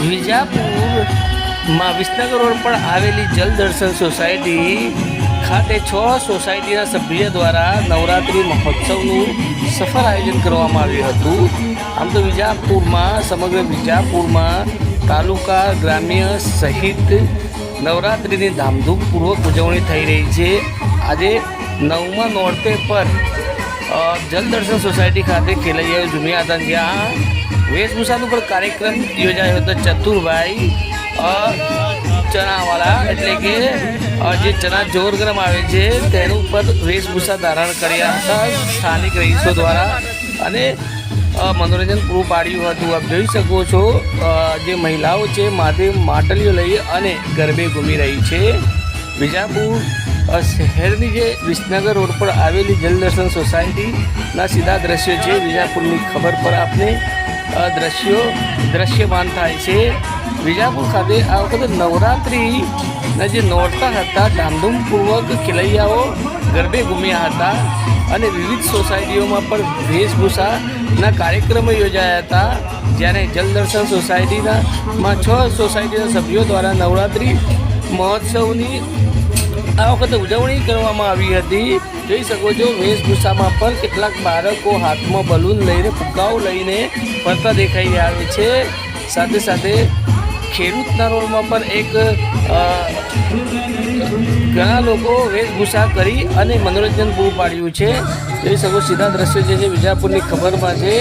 વિજાપુરમાં Visnagar road પર આવેલી જલદર્શન society ખાતે 6 સોસાયટીના સભ્ય દ્વારા નવરાત્રિ મહોત્સવનું સફળ આયોજન કરવામાં આવ્યું હતું. આમ તો વિજાપુરમાં સમગ્ર વિજાપુરમાં તાલુકા ગ્રામ્ય સહિત નવરાત્રિની ધામધૂમપૂર્વક ઉજવણી થઈ રહી છે. આજે 9મા નોરતે પર જલદર્શન સોસાયટી ખાતે ખેલૈયાઓ ઝૂમ્યા હતા, જ્યાં વેશભૂષાનો પર કાર્યક્રમ યોજાયો હતો. ચતુરભાઈ ચણાવાળા એટલે કે જે ચણા જોર ગરમ આવે છે તેનું પર વેશભૂષા ધારણ કર્યા હતા સ્થાનિક રહીશો દ્વારા અને મનોરંજન પૂરું પાડ્યું હતું. આપ જોઈ શકો છો જે મહિલાઓ છે માથે માટલીઓ લઈ અને ગરબે ઘૂમી રહી છે. વિજાપુર શહેરની જે વિસનગર રોડ પર આવેલી જલદર્શન સોસાયટીના સીધા દ્રશ્યો છે. વિજાપુરની ખબર પર આપને દ્રશ્યમાન થાય છે. વિજાપુર ખાતે આ વખતે નવરાત્રિના જે નોરતા હતા ધામધૂમપૂર્વક ખેલૈયાઓ ગરબે ઘૂમ્યા હતા અને વિવિધ સોસાયટીઓમાં પણ વેશભૂષાના કાર્યક્રમો યોજાયા હતા. જ્યારે જલદર્શન સોસાયટીમાં 6 સોસાયટીના સભ્યો દ્વારા નવરાત્રિ મહોત્સવની આ વખતે ઉજવણી કરવામાં આવી હતી. જોઈ શકો છો વેશભૂષામાં પણ કેટલાક બાળકો હાથમાં બલૂન લઈને ફુગ્ગાઓ લઈને ફરતા દેખાઈ આવે છે. સાથે સાથે ખેડૂતના રોડમાં પણ એક ઘણા લોકો વેશભૂષા કરી અને મનોરંજન પૂરું પાડ્યું છે. જોઈ શકો સીધા દ્રશ્યો જે છે વિજાપુરની ખબરમાં છે.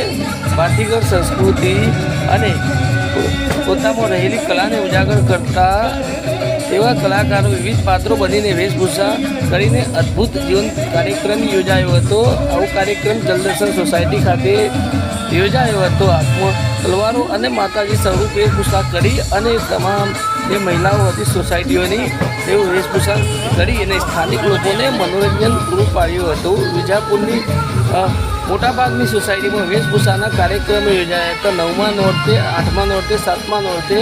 ભાતીગળ સંસ્કૃતિ અને પોતામાં રહેલી કલાને ઉજાગર કરતા એવા કલાકારો વિવિધ પાત્રો બનીને વેશભૂષા કરીને અદ્ભુત જીવન કાર્યક્રમ યોજાયો હતો. આવો કાર્યક્રમ જલદર્શન સોસાયટી ખાતે યોજાયો હતો. હાથમાં તલવારો અને માતાજી સ્વરૂપ વેશભૂષા કરી અને તમામ જે મહિલાઓ હતી સોસાયટીઓની તેઓ વેશભૂષા કરી અને સ્થાનિક લોકોને મનોરંજન પૂરું પાડ્યું હતું. વિજાપુરની મોટાભાગની સોસાયટીમાં વેશભૂષાના કાર્યક્રમો યોજાયા હતા. 9મા નોરતે, 8મા નોરતે, 7મા નોરતે,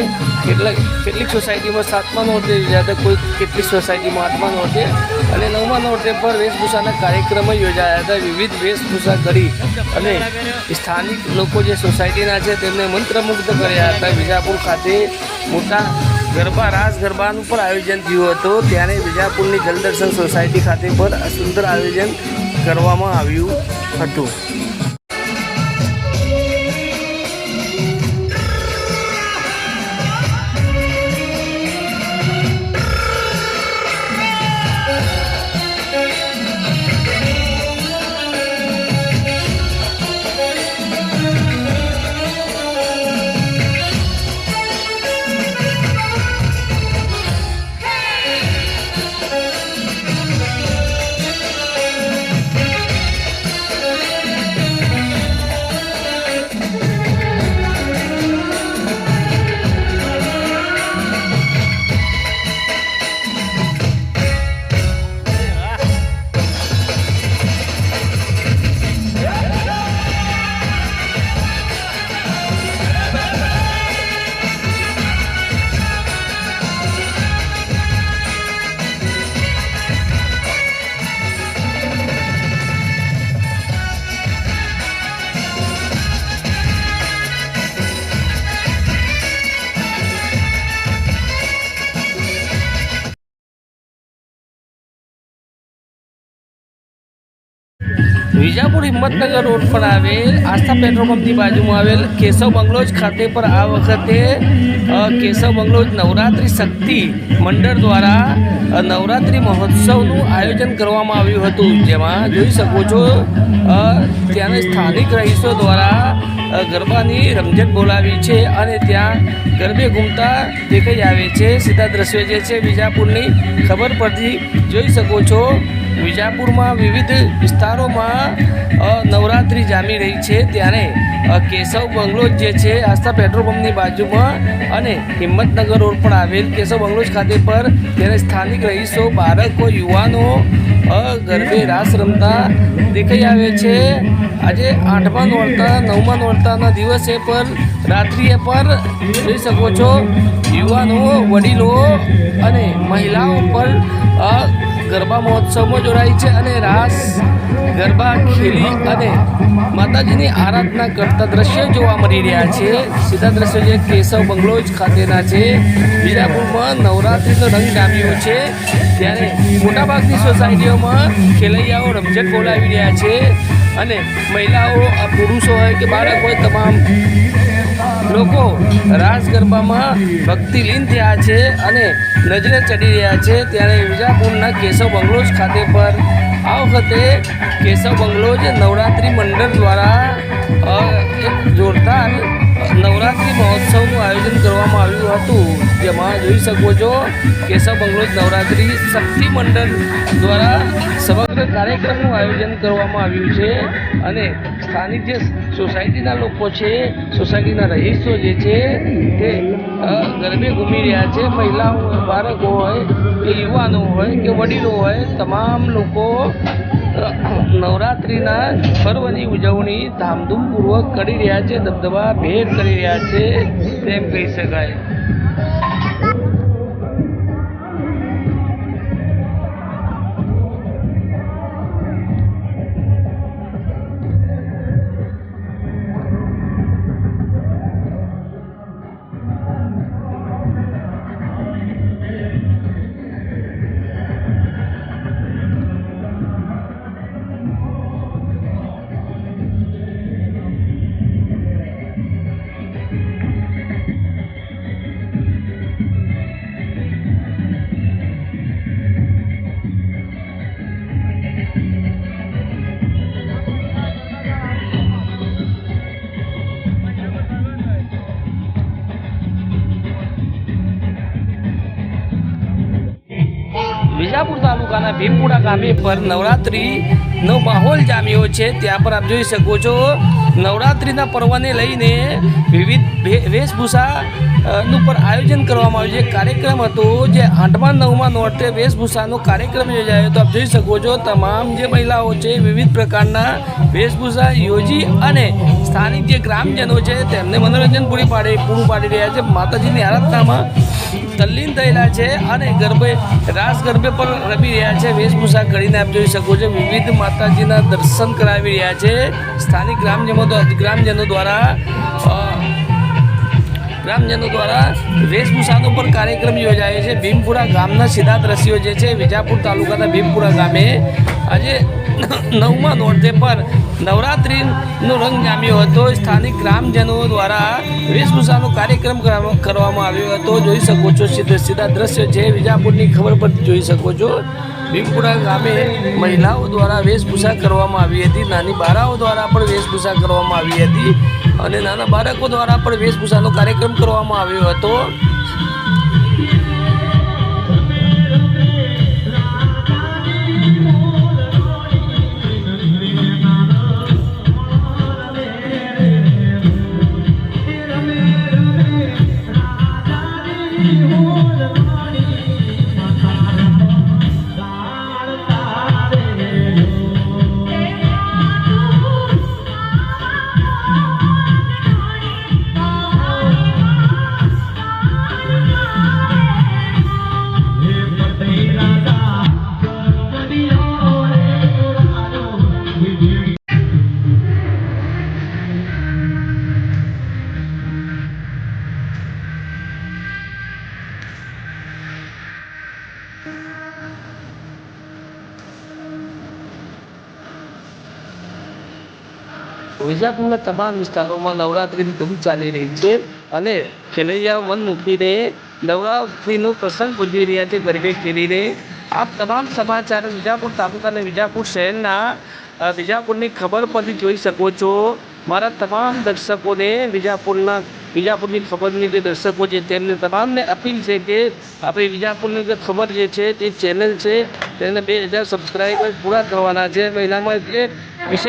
કેટલીક સોસાયટીમાં 7મા નોરતે યોજાયા હતા, કોઈ કેટલીક સોસાયટીમાં 8મા નોરતે અને 9મા નોરતે પર વેશભૂષાના કાર્યક્રમો યોજાયા હતા. વિવિધ વેશભૂષા કરી અને સ્થાનિક લોકો જે સોસાયટીના છે તેમને મંત્રમુગ્ધ કર્યા હતા. વિજાપુર ખાતે મોટા રાસ ગરબાનું પણ આયોજન થયું હતું. ત્યારે વિજાપુરની જલદર્શન સોસાયટી ખાતે પર સુંદર આયોજન કરવામાં આવ્યું હતું. વિજાપુર હિંમતનગર રોડ પર આવેલ આસ્થા પેટ્રોલ પંપની બાજુમાં આવેલ કેશવ બંગલોજ ખાતે પર આ વખતે કેશવ બંગલોજ નવરાત્રિ શક્તિ મંડળ દ્વારા નવરાત્રિ મહોત્સવનું આયોજન કરવામાં આવ્યું હતું. જેમાં જોઈ શકો છો ત્યાંના સ્થાનિક રહીશો દ્વારા ગરબાની રમઝટ બોલાવી છે અને ત્યાં ગરબે ઘૂમતા દેખાઈ આવે છે. સીધા દ્રશ્યો જે છે વિજાપુરની ખબર પરથી જોઈ શકો છો. વિજાપુરમાં વિવિધ વિસ્તારોમાં નવરાત્રિ જામી રહી છે. ત્યારે કેશવ બંગલોજ જે છે આસ્થા પેટ્રોલ પંપની બાજુમાં અને હિંમતનગર રોડ પર આવેલ કેશવ બંગલોજ ખાતે પર ત્યારે સ્થાનિક રહીશો, બાળકો, યુવાનો ગરબે રાસ રમતા દેખાઈ આવે છે. આજે 8મા નોરતા, 9મા નોરતાના દિવસે પર રાત્રિએ પર જોઈ શકો છો યુવાનો, વડીલો અને મહિલાઓ પર ગરબા મહોત્સવમાં જોડાઈ છે અને રાસ ગરબા ખેલી અને માતાજીની આરાધના કરતા દ્રશ્યો જોવા મળી રહ્યા છે. સીધા દ્રશ્યો જે કેશવ બંગલોજ ખાતેના છે. વિજાપુરમાં નવરાત્રિનો રંગ જામ્યો છે ત્યારે મોટાભાગની સોસાયટીઓમાં ખેલૈયાઓ રમઝટ બોલાવી રહ્યા છે અને મહિલાઓ પુરુષો હોય કે બાળક હોય તમામ લોકો રાસ ગરબામાં ભક્તિલીન થયા છે અને નજરે ચડી રહ્યા છે. ત્યારે વિજાપુરના કેશવ બંગલોજ ખાતે પર આ વખતે કેશવ બંગલોજ નવરાત્રિ મંડળ દ્વારા એક જોરદાર નવરાત્રિ મહોત્સવનું આયોજન કરવામાં આવ્યું હતું. જેમાં જોઈ શકો છો કેશવ બંગલોજ નવરાત્રિ શક્તિ મંડળ દ્વારા સમગ્ર કાર્યક્રમનું આયોજન કરવામાં આવ્યું છે અને સ્થાનિક જે સોસાયટીના લોકો છે, સોસાયટીના રહીશો જે છે તે ગરબે ઘૂમી રહ્યા છે. મહિલાઓ હોય, બાળકો હોય કે યુવાનો હોય કે વડીલો હોય, તમામ લોકો નવરાત્રિના પર્વની ઉજવણી ધામધૂમપૂર્વક કરી રહ્યા છે, દબદબા ભેર કરી રહ્યા છે તેમ કહી શકાય. વિજાપુર તાલુકાના ભીમપુરા ગામે પર નવરાત્રિનો માહોલ જામ્યો છે. ત્યાં પર આપ જોઈ શકો છો નવરાત્રિના પર્વને લઈને વિવિધ વેશભૂષાનું પર આયોજન કરવામાં આવ્યું છે. કાર્યક્રમ હતો જે 8મા 9મા નોરતે વેશભૂષાનો કાર્યક્રમ યોજાયો હતો. આપ જોઈ શકો છો તમામ જે મહિલાઓ છે વિવિધ પ્રકારના વેશભૂષા યોજી અને સ્થાનિક જે ગ્રામજનો છે તેમને મનોરંજન પૂરું પાડી રહ્યા છે. માતાજીની આરાધનામાં તલ્લીન થયેલા છે અને રાસ ગરબે પર રમી રહ્યા છે. વેશભૂષા કરીને આપ જોઈ શકો છો વિવિધ માતાજીના દર્શન કરાવી રહ્યા છે. સ્થાનિક ગ્રામજનો દ્વારા વેશભૂષાનો પણ કાર્યક્રમ યોજાયો છે. ભીમપુરા ગામના સીધા દ્રશ્યો જે છે વિજાપુર તાલુકાના ભીમપુરા ગામે આજે 9મા નોરતે પર નવરાત્રિનો રંગ જામ્યો હતો. સ્થાનિક ગ્રામજનો દ્વારા વેશભૂષાનો કાર્યક્રમ કરવામાં આવ્યો હતો. જોઈ શકો છો સીધા દ્રશ્ય છે વિજાપુરની ખબર પરથી જોઈ શકો છો. ભીમપુરા ગામે મહિલાઓ દ્વારા વેશભૂષા કરવામાં આવી હતી, નાની બાળાઓ દ્વારા પણ વેશભૂષા કરવામાં આવી હતી અને નાના બાળકો દ્વારા પણ વેશભૂષાનો કાર્યક્રમ કરવામાં આવ્યો હતો. વિજાપુરના તમામ વિસ્તારોમાં નવરાત્રિની ધૂમ ચાલી રહી છે અને ખેલૈયા મન મૂકીને નવરાત્રિનો પ્રસંગ ઉજવી રહ્યા છે ગરબે ખેલીને. આપ તમામ સમાચાર વિજાપુર તાલુકા અને વિજાપુર શહેરના વિજાપુરની ખબર પરથી જોઈ શકો છો. મારા તમામ દર્શકોને વિજાપુરની ખબરની જે દર્શકો છે તેમને તમામને અપીલ છે કે આપણે વિજાપુરની જે ખબર જે છે તે ચેનલ છે તેને 2000 સબસ્ક્રાઈબર પૂરા કરવાના છે. મહિનામાં એટલે